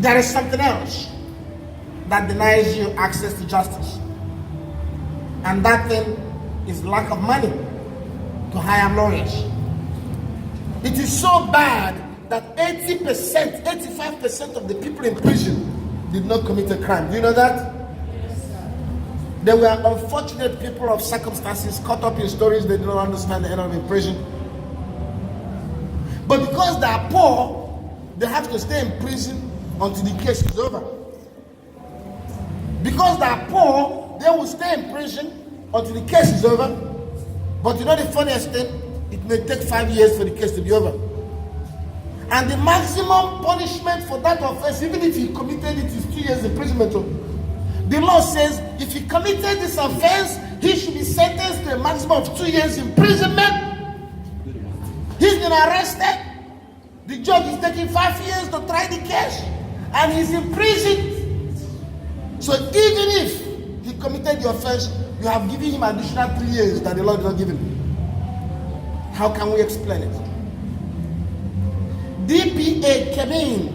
There is something else that denies you access to justice. And that thing is lack of money to hire lawyers. It is so bad that 80%, 85% of the people in prison did not commit a crime. Do you know that? Yes, sir. They were unfortunate people of circumstances caught up in stories they did not understand the end of in prison. But because they are poor, they have to stay in prison until the case is over. Because they are poor, they will stay in prison until the case is over. But you know the funniest thing? It may take 5 years for the case to be over. And the maximum punishment for that offense, even if he committed it, is 2 years imprisonment. The law says if he committed this offense, he should be sentenced to a maximum of 2 years imprisonment. He's been arrested. The judge is taking 5 years to try the case. And he's in prison. So even if he committed the offense, you have given him additional 3 years that the law did not give him. How can we explain it? DPA came in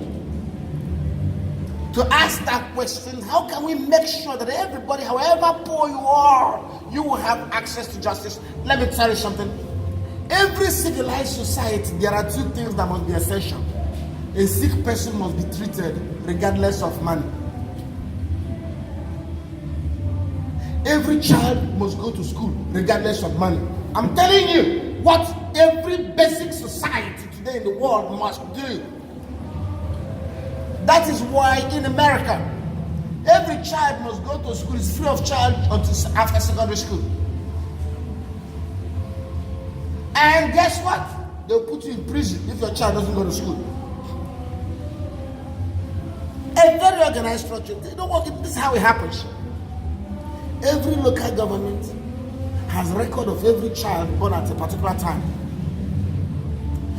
to ask that question. How can we make sure that everybody, however poor you are, you will have access to justice? Let me tell you something. Every civilized society, there are two things that must be essential. A sick person must be treated regardless of money. Every child must go to school regardless of money. I'm telling you what every basic society today in the world must do. That is why in America, every child must go to school. It's free of charge until after secondary school. And guess what? They'll put you in prison if your child doesn't go to school. A very organized structure. They don't work. This is how it happens. Every local government has record of every child born at a particular time.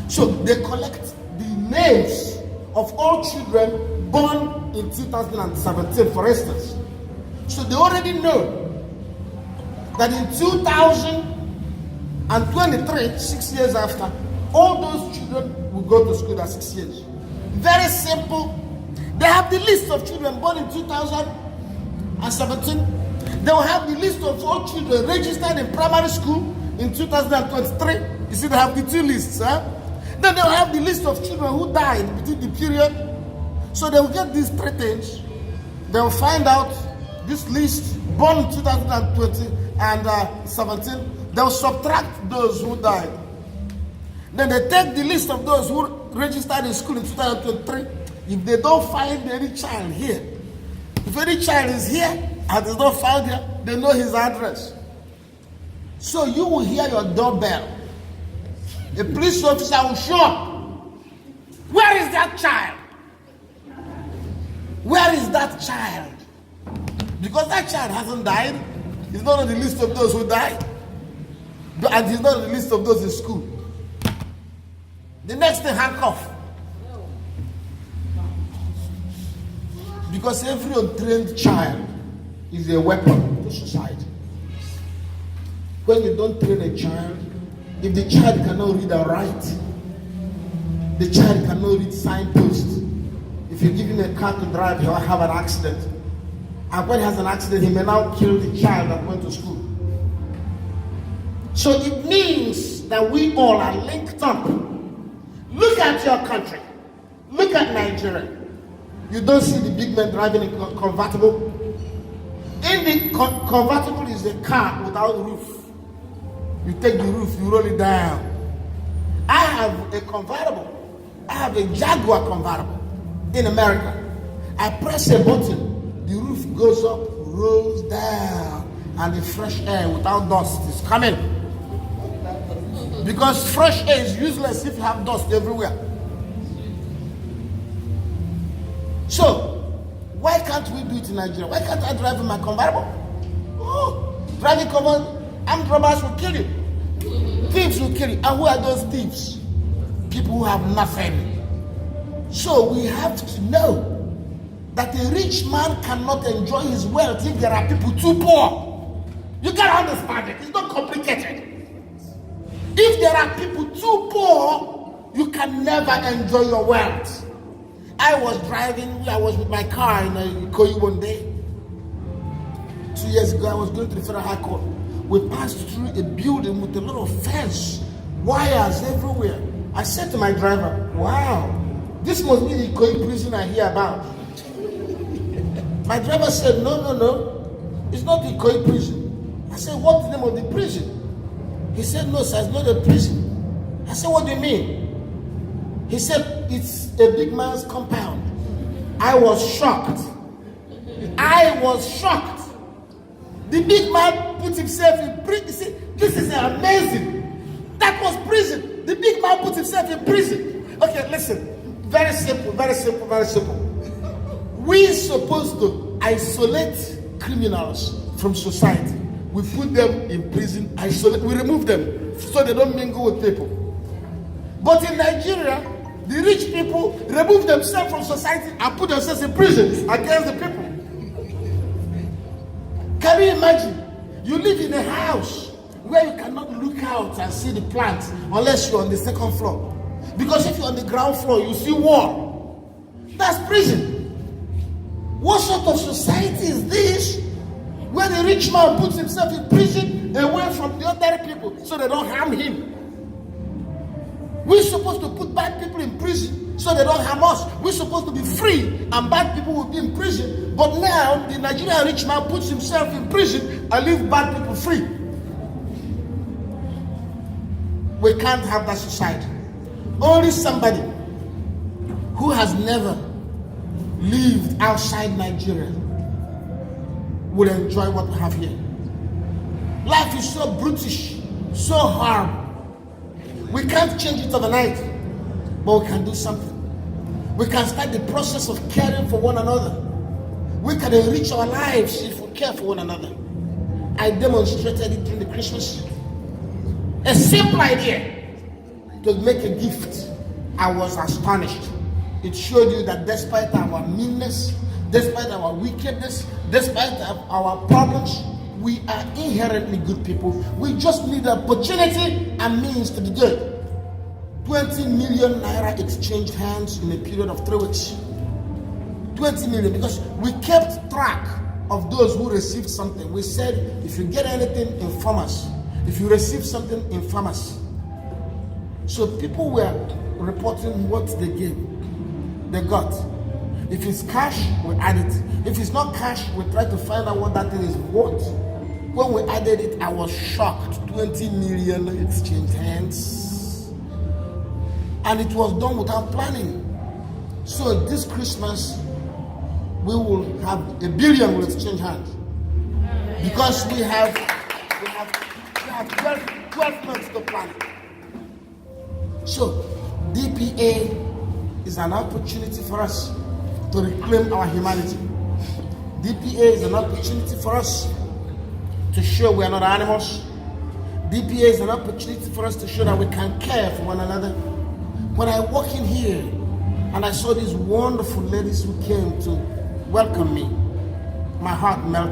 So they collect the names of all children born in 2017, for instance. So they already know that in 2023, 6 years after, all those children will go to school at 6 years. Very simple. They have the list of children born in 2017. They will have the list of all children registered in primary school in 2023. You see, they have the two lists. Huh? Then they will have the list of children who died between the period. So they will get these three things. They will find out this list born in 2020 and 17. They will subtract those who died. Then they take the list of those who registered in school in 2023. If they don't find any child here, if any child is here and is not found here, they know his address. So you will hear your doorbell. A police officer will show up. Where is that child? Where is that child? Because that child hasn't died. He's not on the list of those who died. And he's not on the list of those in school. The next thing, handcuff. Because every untrained child is a weapon to society. When you don't train a child, if the child cannot read and write, the child cannot read signposts. If you give him a car to drive, he'll have an accident. And when he has an accident, he may now kill the child that went to school. So it means that we all are linked up. Look at your country. Look at Nigeria. You don't see the big men driving a convertible. In the convertible is a car without roof. You take the roof, you roll it down. I have a convertible. I have a Jaguar convertible in America. I press a button, the roof goes up, rolls down, and the fresh air without dust is coming. Because fresh air is useless if you have dust everywhere. So, why can't we do it in Nigeria? Why can't I drive in my convertible? Oh, driving convertible, armed robbers will kill you. Thieves will kill you. And who are those thieves? People who have nothing. So we have to know that a rich man cannot enjoy his wealth if there are people too poor. You can understand it. It's not complicated. If there are people too poor, you can never enjoy your wealth. I was with my car in Ikoyi one day. 2 years ago, I was going to the Federal High Court. We passed through a building with a lot of fence, wires everywhere. I said to my driver, wow, this must be the Ikoyi prison I hear about. My driver said, no, it's not the Ikoyi prison. I said, what's the name of the prison? He said, no, sir, it's not a prison. I said, what do you mean? He said, it's a big man's compound. I was shocked. The big man put himself in prison. See, this is amazing. That was prison. The big man put himself in prison. Okay, listen. Very simple. We're supposed to isolate criminals from society. We put them in prison, we remove them so they don't mingle with people. But in Nigeria, the rich people remove themselves from society and put themselves in prison against the people. Can you imagine? You live in a house where you cannot look out and see the plants unless you're on the second floor. Because if you're on the ground floor, you see wall. That's prison. What sort of society is this where the rich man puts himself in prison away from the other people so they don't harm him? We're supposed to put bad people in prison so they don't harm us. We're supposed to be free and bad people will be in prison. But now the Nigerian rich man puts himself in prison and leaves bad people free. We can't have that society. Only somebody who has never lived outside Nigeria will enjoy what we have here. Life is so brutish, so hard. We can't change it overnight, but we can do something. We can start the process of caring for one another. We can enrich our lives if we care for one another. I demonstrated it during the Christmas. A simple idea to make a gift. I was astonished. It showed you that despite our meanness, despite our wickedness, despite our problems, we are inherently good people. We just need the opportunity and means to be good. 20 million naira exchanged hands in a period of 3 weeks. 20 million, because we kept track of those who received something. We said, if you get anything, inform us. If you receive something, inform us. So people were reporting what they got. If it's cash, we add it. If it's not cash, we try to find out what that thing is worth. When we added it, I was shocked. 20 million exchanged hands. And it was done without planning. So this Christmas, we will have 1 billion will exchange hands. Because we have 12 months to plan it. So DPA is an opportunity for us to reclaim our humanity. DPA is an opportunity for us to show we are not animals. DPA is an opportunity for us to show that we can care for one another. When I walk in here and I saw these wonderful ladies who came to welcome me, my heart melted.